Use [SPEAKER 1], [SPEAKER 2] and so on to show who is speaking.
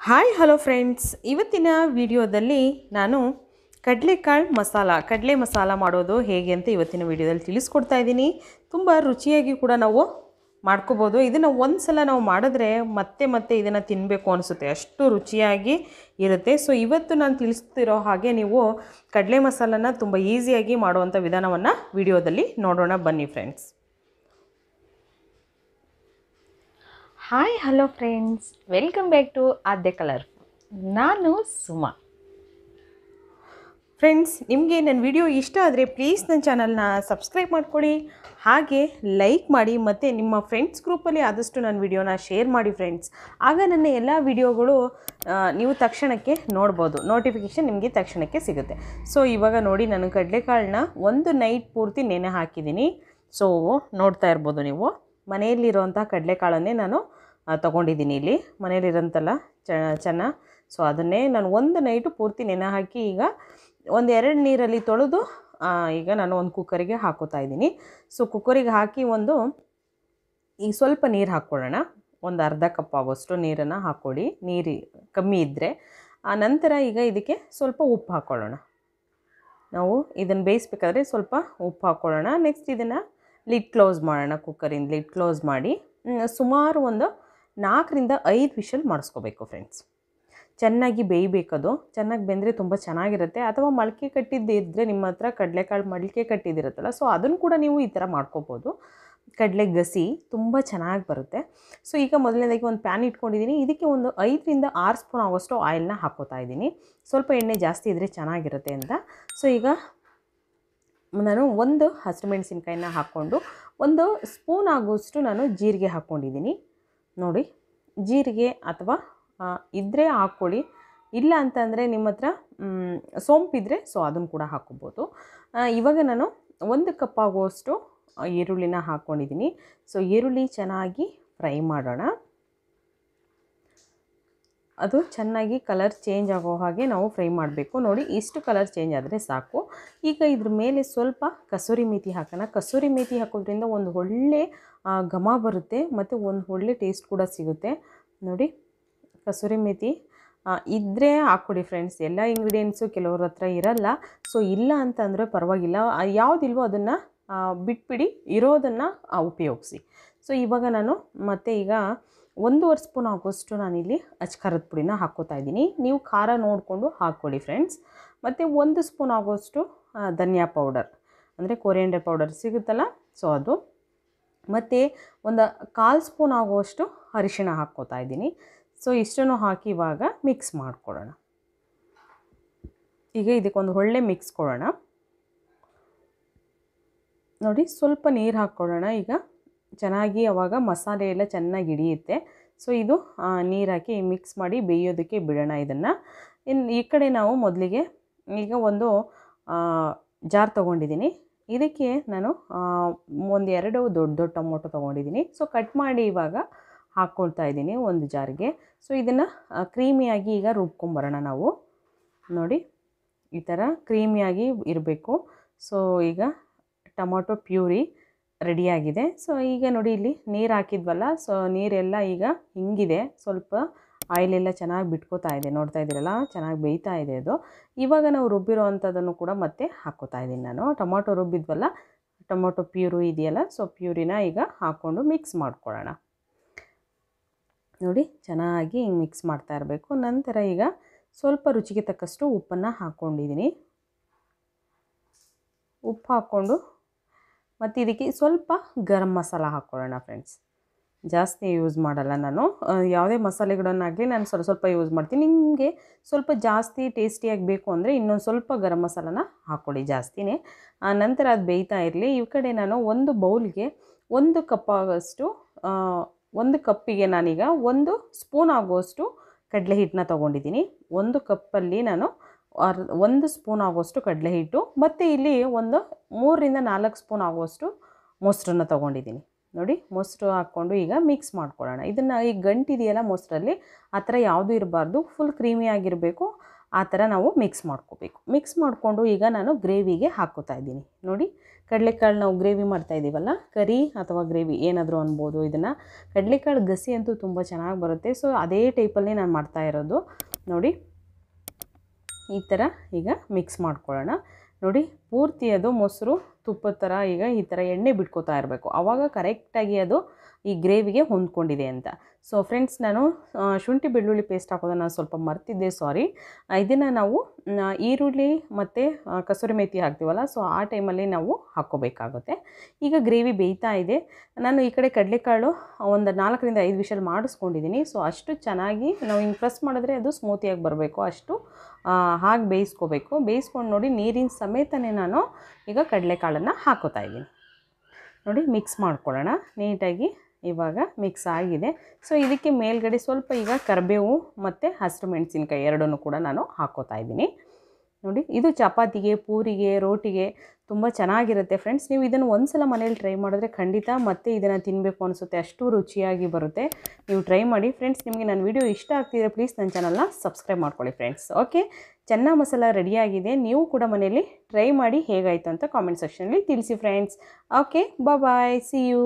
[SPEAKER 1] Hi hello friends, ಇವತ್ತಿನ ವಿಡಿಯೋದಲ್ಲಿ ನಾನು ಕಡಲೆ ಮಸಾಲ ಮಾಡೋದು ಹೇಗೆ ಅಂತ ಇವತ್ತಿನ ವಿಡಿಯೋದಲ್ಲಿ ತಿಳಿಸ್ಕೊಡ್ತಾ ಇದ್ದೀನಿ. ತುಂಬ ರುಚಿಯಾಗಿ ಕೂಡ ನಾವು ಮಾಡ್ಕೋಬೋದು. ಇದನ್ನು ಒಂದು ಸಲ ನಾವು ಮಾಡಿದ್ರೆ ಮತ್ತೆ ಮತ್ತೆ ಇದನ್ನು ತಿನ್ನಬೇಕು ಅನಿಸುತ್ತೆ, ಅಷ್ಟು ರುಚಿಯಾಗಿ ಇರುತ್ತೆ. ಸೊ ಇವತ್ತು ನಾನು ತಿಳಿಸ್ತಿರೋ ಹಾಗೆ ನೀವು ಕಡಲೆ ಮಸಾಲನ ತುಂಬ ಈಸಿಯಾಗಿ ಮಾಡುವಂಥ ವಿಧಾನವನ್ನು ವಿಡಿಯೋದಲ್ಲಿ ನೋಡೋಣ ಬನ್ನಿ friends.
[SPEAKER 2] Hi hello friends, welcome back to Aadya colourful. ನಾನು ಸುಮಾ.
[SPEAKER 1] ಫ್ರೆಂಡ್ಸ್, ನಿಮಗೆ ನನ್ನ ವಿಡಿಯೋ ಇಷ್ಟ ಆದರೆ ಪ್ಲೀಸ್ ನನ್ನ ಚಾನಲ್ನ ಸಬ್ಸ್ಕ್ರೈಬ್ ಮಾಡ್ಕೊಳ್ಳಿ, ಹಾಗೆ ಲೈಕ್ ಮಾಡಿ, ಮತ್ತು ನಿಮ್ಮ ಫ್ರೆಂಡ್ಸ್ ಗ್ರೂಪಲ್ಲಿ ಆದಷ್ಟು ನನ್ನ ವಿಡಿಯೋನ ಶೇರ್ ಮಾಡಿ ಫ್ರೆಂಡ್ಸ್. ಆಗ ನನ್ನ ಎಲ್ಲ ವಿಡಿಯೋಗಳು ನೀವು ತಕ್ಷಣಕ್ಕೆ ನೋಡ್ಬೋದು, ನೋಟಿಫಿಕೇಷನ್ ನಿಮಗೆ ತಕ್ಷಣಕ್ಕೆ ಸಿಗುತ್ತೆ. ಸೊ ಇವಾಗ ನೋಡಿ, ನಾನು ಕಡಲೆಕಾಳನ್ನ ಒಂದು ನೈಟ್ ಪೂರ್ತಿ ನೆನೆ ಹಾಕಿದ್ದೀನಿ. ಸೊ ನೋಡ್ತಾ ಇರ್ಬೋದು ನೀವು, ಮನೆಯಲ್ಲಿರೋಂಥ ಕಡಲೆಕಾಳನ್ನೇ ನಾನು ತೊಗೊಂಡಿದ್ದೀನಿ. ಇಲ್ಲಿ ಮನೇಲಿರೋಂಥಲ್ಲ ಚೆನ್ನ. ಸೊ ಅದನ್ನೇ ನಾನು ಒಂದು ನೈಟು ಪೂರ್ತಿ ನೆನೆ ಹಾಕಿ ಈಗ ಒಂದೆರಡು ನೀರಲ್ಲಿ ತೊಳೆದು ಈಗ ನಾನು ಒಂದು ಕುಕ್ಕರಿಗೆ ಹಾಕೋತಾ ಇದ್ದೀನಿ. ಸೊ ಕುಕ್ಕರಿಗೆ ಹಾಕಿ ಈಗ ಸ್ವಲ್ಪ ನೀರು ಹಾಕ್ಕೊಳ್ಳೋಣ. ಒಂದು ಅರ್ಧ ಕಪ್ ಆಗೋಷ್ಟು ನೀರನ್ನು ಹಾಕ್ಕೊಳ್ಳಿ, ನೀರು ಕಮ್ಮಿ ಇದ್ದರೆ. ಆ ನಂತರ ಈಗ ಇದಕ್ಕೆ ಸ್ವಲ್ಪ ಉಪ್ಪು ಹಾಕ್ಕೊಳ್ಳೋಣ. ನಾವು ಇದನ್ನು ಬೇಯಿಸ್ಬೇಕಾದ್ರೆ ಸ್ವಲ್ಪ ಉಪ್ಪು ಹಾಕ್ಕೊಳ್ಳೋಣ. ನೆಕ್ಸ್ಟ್ ಇದನ್ನು ಲಿಡ್ ಕ್ಲೋಸ್ ಮಾಡೋಣ. ಕುಕ್ಕರಿಂದ ಲಿಡ್ ಕ್ಲೋಸ್ ಮಾಡಿ ಸುಮಾರು ಒಂದು 4ರಿಂದ 5 ವಿಷಲ್ ಮಾಡಿಸ್ಕೋಬೇಕು ಫ್ರೆಂಡ್ಸ್. ಚೆನ್ನಾಗಿ ಬೇಯಬೇಕದು. ಚೆನ್ನಾಗಿ ಬೆಂದರೆ ತುಂಬ ಚೆನ್ನಾಗಿರುತ್ತೆ. ಅಥವಾ ಮೊಳಕೆ ಕಟ್ಟಿದ್ದಿದ್ದರೆ ನಿಮ್ಮ ಹತ್ರ ಕಡಲೆಕಾಳು ಮೊಳಕೆ ಕಟ್ಟಿದ್ದಿರುತ್ತಲ್ಲ, ಸೊ ಅದನ್ನು ಕೂಡ ನೀವು ಈ ಥರ ಮಾಡ್ಕೋಬೋದು. ಕಡಲೆ ಗಸಿ ತುಂಬ ಚೆನ್ನಾಗಿ ಬರುತ್ತೆ. ಸೊ ಈಗ ಮೊದಲನೇದಾಗಿ ಒಂದು ಪ್ಯಾನ್ ಇಟ್ಕೊಂಡಿದ್ದೀನಿ. ಇದಕ್ಕೆ ಒಂದು 5ರಿಂದ 6 ಸ್ಪೂನ್ ಆಗೋಷ್ಟು ಆಯಿಲ್ನ ಹಾಕೋತಾ ಇದ್ದೀನಿ. ಸ್ವಲ್ಪ ಎಣ್ಣೆ ಜಾಸ್ತಿ ಇದ್ದರೆ ಚೆನ್ನಾಗಿರುತ್ತೆ ಅಂತ. ಸೊ ಈಗ ನಾನು ಒಂದು ಹಸಿಮೆಣಸಿನ್ಕಾಯಿನ ಹಾಕ್ಕೊಂಡು ಒಂದು ಸ್ಪೂನ್ ಆಗೋಷ್ಟು ನಾನು ಜೀರಿಗೆ ಹಾಕ್ಕೊಂಡಿದ್ದೀನಿ. ನೋಡಿ, ಜೀರಿಗೆ ಅಥವಾ ಇದ್ದರೆ ಹಾಕ್ಕೊಳ್ಳಿ, ಇಲ್ಲ ಅಂತಂದರೆ ನಿಮ್ಮ ಹತ್ರ ಸೋಂಪಿದ್ರೆ ಸೊ ಅದನ್ನು ಕೂಡ ಹಾಕ್ಕೋಬೋದು. ಇವಾಗ ನಾನು 1 ಕಪ್ ಆಗುವಷ್ಟು ಈರುಳ್ಳಿನ ಹಾಕ್ಕೊಂಡಿದ್ದೀನಿ. ಸೊ ಈರುಳ್ಳಿ ಚೆನ್ನಾಗಿ ಫ್ರೈ ಮಾಡೋಣ. ಅದು ಚೆನ್ನಾಗಿ ಕಲರ್ ಚೇಂಜ್ ಆಗೋ ಹಾಗೆ ನಾವು ಫ್ರೈ ಮಾಡಬೇಕು. ನೋಡಿ, ಇಷ್ಟು ಕಲರ್ ಚೇಂಜ್ ಆದರೆ ಸಾಕು. ಈಗ ಇದ್ರ ಮೇಲೆ ಸ್ವಲ್ಪ ಕಸೂರಿ ಮೇಥಿ ಹಾಕೋಣ. ಕಸೂರಿ ಮೇಥಿ ಹಾಕೋದ್ರಿಂದ ಒಂದು ಒಳ್ಳೆ ಘಮ ಬರುತ್ತೆ ಮತ್ತು ಒಂದು ಒಳ್ಳೆ ಟೇಸ್ಟ್ ಕೂಡ ಸಿಗುತ್ತೆ. ನೋಡಿ, ಕಸೂರಿ ಮೇಥಿ ಇದ್ದರೆ ಹಾಕ್ಕೊಡಿ ಫ್ರೆಂಡ್ಸ್. ಎಲ್ಲ ಇಂಗ್ರೀಡಿಯೆಂಟ್ಸು ಕೆಲವ್ರ ಹತ್ರ ಇರಲ್ಲ. ಸೊ ಇಲ್ಲ ಅಂತಂದರೆ ಪರವಾಗಿಲ್ಲ, ಯಾವುದಿಲ್ವೋ ಅದನ್ನು ಬಿಟ್ಬಿಡಿ, ಇರೋದನ್ನು ಉಪಯೋಗಿಸಿ. ಸೊ ಇವಾಗ ನಾನು ಮತ್ತೆ ಈಗ 1.5 ಸ್ಪೂನ್ ಆಗೋಷ್ಟು ನಾನಿಲ್ಲಿ ಅಚ್ಕಾರದ ಪುಡಿನ ಹಾಕ್ಕೋತಾ ಇದ್ದೀನಿ. ನೀವು ಖಾರ ನೋಡಿಕೊಂಡು ಹಾಕ್ಕೊಳ್ಳಿ ಫ್ರೆಂಡ್ಸ್. ಮತ್ತು 1 ಸ್ಪೂನ್ ಆಗೋಷ್ಟು ಧನಿಯಾ ಪೌಡರ್, ಅಂದರೆ ಕೊರಿಯಂಡರ್ ಪೌಡರ್ ಸಿಗುತ್ತಲ್ಲ, ಸೊ ಅದು. ಮತ್ತು ಒಂದು 1/4 ಸ್ಪೂನ್ ಆಗುವಷ್ಟು ಅರಿಶಿಣ ಹಾಕ್ಕೋತಾ ಇದ್ದೀನಿ. ಸೊ ಇಷ್ಟನ್ನು ಹಾಕಿ ಇವಾಗ ಮಿಕ್ಸ್ ಮಾಡ್ಕೊಳ್ಳೋಣ. ಈಗ ಇದಕ್ಕೊಂದು ಒಳ್ಳೆ ಮಿಕ್ಸ್ ಕೊಡೋಣ. ನೋಡಿ, ಸ್ವಲ್ಪ ನೀರು ಹಾಕ್ಕೊಳ್ಳೋಣ. ಈಗ ಚೆನ್ನಾಗಿ ಆವಾಗ ಮಸಾಲೆ ಎಲ್ಲ ಚೆನ್ನಾಗಿ ಹಿಡಿಯುತ್ತೆ. ಸೊ ಇದು ನೀರು ಹಾಕಿ ಮಿಕ್ಸ್ ಮಾಡಿ ಬೇಯೋದಕ್ಕೆ ಬಿಡೋಣ ಇದನ್ನು. ಈ ಕಡೆ ನಾವು ಮೊದಲಿಗೆ ಈಗ ಒಂದು ಜಾರ್ ತೊಗೊಂಡಿದ್ದೀನಿ. ಇದಕ್ಕೆ ನಾನು 1-2 ದೊಡ್ಡ ಟೊಮೊಟೊ ತೊಗೊಂಡಿದ್ದೀನಿ. ಸೊ ಕಟ್ ಮಾಡಿ ಇವಾಗ ಹಾಕ್ಕೊಳ್ತಾ ಇದ್ದೀನಿ ಒಂದು ಜಾರಿಗೆ. ಸೊ ಇದನ್ನು ಕ್ರೀಮಿಯಾಗಿ ಈಗ ರುಬ್ಕೊಂಬರೋಣ ನಾವು. ನೋಡಿ, ಈ ಥರ ಕ್ರೀಮಿಯಾಗಿ ಇರಬೇಕು. ಸೊ ಈಗ ಟೊಮೊಟೊ ಪ್ಯೂರಿ ರೆಡಿಯಾಗಿದೆ. ಸೊ ಈಗ ನೋಡಿ, ಇಲ್ಲಿ ನೀರು ಹಾಕಿದ್ವಲ್ಲ, ಸೊ ನೀರೆಲ್ಲ ಈಗ ಹಿಂಗಿದೆ, ಸ್ವಲ್ಪ ಆಯಿಲೆಲ್ಲ ಚೆನ್ನಾಗಿ ಬಿಟ್ಕೋತಾ ಇದೆ. ನೋಡ್ತಾ ಇದ್ದೀರಲ್ಲ, ಚೆನ್ನಾಗಿ ಬೇಯ್ತಾ ಇದೆ ಅದು. ಇವಾಗ ನಾವು ರುಬ್ಬಿರೋ ಅಂಥದ್ದನ್ನು ಕೂಡ ಮತ್ತೆ ಹಾಕ್ಕೋತಾ ಇದ್ದೀನಿ ನಾನು. ಟೊಮೊಟೊ ರುಬ್ಬಿದ್ವಲ್ಲ, ಟೊಮೊಟೊ ಪ್ಯೂರಿ ಇದೆಯಲ್ಲ, ಸೊ ಪ್ಯೂರಿನ ಈಗ ಹಾಕ್ಕೊಂಡು ಮಿಕ್ಸ್ ಮಾಡ್ಕೊಳ್ಳೋಣ. ನೋಡಿ, ಚೆನ್ನಾಗಿ ಹಿಂಗೆ ಮಿಕ್ಸ್ ಮಾಡ್ತಾ ಇರಬೇಕು. ನಂತರ ಈಗ ಸ್ವಲ್ಪ ರುಚಿಗೆ ತಕ್ಕಷ್ಟು ಉಪ್ಪನ್ನು ಹಾಕ್ಕೊಂಡಿದ್ದೀನಿ. ಉಪ್ಪು ಹಾಕ್ಕೊಂಡು ಮತ್ತು ಇದಕ್ಕೆ ಸ್ವಲ್ಪ ಗರಂ ಮಸಾಲ ಹಾಕ್ಕೊಳ್ಳೋಣ ಫ್ರೆಂಡ್ಸ್. ಜಾಸ್ತಿ ಯೂಸ್ ಮಾಡಲ್ಲ ನಾನು, ಯಾವುದೇ ಮಸಾಲೆಗಳನ್ನಾಗಲಿ ನಾನು ಸ್ವಲ್ಪ ಯೂಸ್ ಮಾಡ್ತೀನಿ. ನಿಮಗೆ ಸ್ವಲ್ಪ ಜಾಸ್ತಿ ಟೇಸ್ಟಿಯಾಗಿ ಬೇಕು ಅಂದರೆ ಇನ್ನೊಂದು ಸ್ವಲ್ಪ ಗರಂ ಮಸಾಲನ ಹಾಕ್ಕೊಳ್ಳಿ ಜಾಸ್ತಿನೇ. ನಂತರ ಅದು ಬೇಯ್ತಾ ಇರಲಿ. ಈ ಕಡೆ ನಾನು ಒಂದು ಬೌಲ್ಗೆ 1 ಕಪ್ ಆಗೋಷ್ಟು, 1 ಕಪ್ಪಿಗೆ ನಾನೀಗ 1 ಸ್ಪೂನ್ ಆಗುವಷ್ಟು ಕಡಲೆ ಹಿಟ್ಟನ್ನ ತೊಗೊಂಡಿದ್ದೀನಿ. 1 ಕಪ್ಪಲ್ಲಿ ನಾನು 1 ಸ್ಪೂನ್ ಆಗುವಷ್ಟು ಕಡಲೆ ಹಿಟ್ಟು, ಮತ್ತು ಇಲ್ಲಿ ಒಂದು 3ರಿಂದ 4 ಸ್ಪೂನ್ ಆಗುವಷ್ಟು ಮೊಸರನ್ನ ತೊಗೊಂಡಿದ್ದೀನಿ. ನೋಡಿ, ಮೊಸರು ಹಾಕ್ಕೊಂಡು ಈಗ ಮಿಕ್ಸ್ ಮಾಡ್ಕೊಳ್ಳೋಣ. ಇದನ್ನು ಈ ಗಂಟಿದೆಯಲ್ಲ ಮೊಸರಲ್ಲಿ, ಆ ಥರ ಯಾವುದೂ ಇರಬಾರ್ದು, ಫುಲ್ ಕ್ರೀಮಿ ಆಗಿರಬೇಕು. ಆ ಥರ ನಾವು ಮಿಕ್ಸ್ ಮಾಡ್ಕೋಬೇಕು. ಮಿಕ್ಸ್ ಮಾಡಿಕೊಂಡು ಈಗ ನಾನು ಗ್ರೇವಿಗೆ ಹಾಕ್ಕೋತಾ ಇದ್ದೀನಿ. ನೋಡಿ, ಕಡಲೆಕಾಳು ನಾವು ಗ್ರೇವಿ ಮಾಡ್ತಾಯಿದ್ದೀವಲ್ಲ, ಕರಿ ಅಥವಾ ಗ್ರೇವಿ ಏನಾದರೂ ಅನ್ಬೋದು ಇದನ್ನು. ಕಡಲೆಕಾಳು ಗಸಿ ಅಂತೂ ತುಂಬ ಚೆನ್ನಾಗಿ ಬರುತ್ತೆ. ಸೊ ಅದೇ ಟೈಪಲ್ಲಿ ನಾನು ಮಾಡ್ತಾ ಇರೋದು. ನೋಡಿ, ಈ ಥರ ಈಗ ಮಿಕ್ಸ್ ಮಾಡ್ಕೊಳ್ಳೋಣ. ನೋಡಿ, ಪೂರ್ತಿ ಅದು ಮೊಸರು ತುಪ್ಪದ ಥರ ಈಗ ಈ ಥರ ಎಣ್ಣೆ ಬಿಟ್ಕೋತಾ ಇರಬೇಕು. ಆವಾಗ ಕರೆಕ್ಟಾಗಿ ಅದು ಈ ಗ್ರೇವಿಗೆ ಹೊಂದ್ಕೊಂಡಿದೆ ಅಂತ. ಸೊ ಫ್ರೆಂಡ್ಸ್, ನಾನು ಶುಂಠಿ ಬೆಳ್ಳುಳ್ಳಿ ಪೇಸ್ಟ್ ಹಾಕೋದನ್ನು ಸ್ವಲ್ಪ ಮರ್ತಿದ್ದೆ, ಸಾರಿ. ಇದನ್ನು ನಾವು ಈರುಳ್ಳಿ ಮತ್ತು ಕಸೂರಿ ಮೇಥಿ ಹಾಕ್ತೀವಲ್ಲ, ಸೊ ಆ ಟೈಮಲ್ಲಿ ನಾವು ಹಾಕ್ಕೋಬೇಕಾಗುತ್ತೆ. ಈಗ ಗ್ರೇವಿ ಬೇಯ್ತಾ ಇದೆ. ನಾನು ಈ ಕಡೆ ಕಡಲೆಕಾಳು ಒಂದು 4ರಿಂದ 5 ವಿಷಲ್ ಮಾಡಿಸ್ಕೊಂಡಿದ್ದೀನಿ. ಸೊ ಅಷ್ಟು ಚೆನ್ನಾಗಿ ನಾವು ಹಿಂಗೆ ಪ್ರೆಸ್ ಮಾಡಿದ್ರೆ ಅದು ಸ್ಮೂತಿಯಾಗಿ ಬರಬೇಕು, ಅಷ್ಟು ಹಾಗೆ ಬೇಯಿಸ್ಕೋಬೇಕು. ಬೇಯಿಸ್ಕೊಂಡು ನೋಡಿ, ನೀರಿನ ಸಮೇತನೇ ನಾನು ಈಗ ಕಡಲೆಕಾಳನ್ನು ಹಾಕೋತಾ ಇದ್ದೀನಿ. ನೋಡಿ, ಮಿಕ್ಸ್ ಮಾಡ್ಕೊಳ್ಳೋಣ ನೀಟಾಗಿ. ಇವಾಗ ಮಿಕ್ಸ್ ಆಗಿದೆ. ಸೊ ಇದಕ್ಕೆ ಮೇಲ್ಗಡೆ ಸ್ವಲ್ಪ ಈಗ ಕರಿಬೇವು ಮತ್ತು ಹಸಿರು ಮೆಣಸಿನ್ಕಾಯಿ ಎರಡನ್ನೂ ಕೂಡ ನಾನು ಹಾಕ್ಕೋತಾ ಇದ್ದೀನಿ. ನೋಡಿ, ಇದು ಚಪಾತಿಗೆ, ಪೂರಿಗೆ, ರೋಟಿಗೆ ತುಂಬ ಚೆನ್ನಾಗಿರುತ್ತೆ ಫ್ರೆಂಡ್ಸ್. ನೀವು ಇದನ್ನು ಒಂದು ಸಲ ಮನೇಲಿ ಟ್ರೈ ಮಾಡಿದ್ರೆ ಖಂಡಿತ ಮತ್ತೆ ಇದನ್ನು ತಿನ್ನಬೇಕು ಅನಿಸುತ್ತೆ, ಅಷ್ಟು ರುಚಿಯಾಗಿ ಬರುತ್ತೆ. ನೀವು ಟ್ರೈ ಮಾಡಿ ಫ್ರೆಂಡ್ಸ್. ನಿಮಗೆ ನನ್ನ ವಿಡಿಯೋ ಇಷ್ಟ ಆಗ್ತಿದ್ರೆ ಪ್ಲೀಸ್ ನನ್ನ ಚಾನಲ್ನ ಸಬ್ಸ್ಕ್ರೈಬ್ ಮಾಡ್ಕೊಳ್ಳಿ ಫ್ರೆಂಡ್ಸ್. ಓಕೆ, ಚೆನ್ನ ಮಸಾಲ ರೆಡಿಯಾಗಿದೆ. ನೀವು ಕೂಡ ಮನೆಯಲ್ಲಿ ಟ್ರೈ ಮಾಡಿ ಹೇಗಾಯಿತು ಅಂತ ಕಾಮೆಂಟ್ ಸೆಕ್ಷನಲ್ಲಿ ತಿಳಿಸಿ friends. Okay, bye, see you.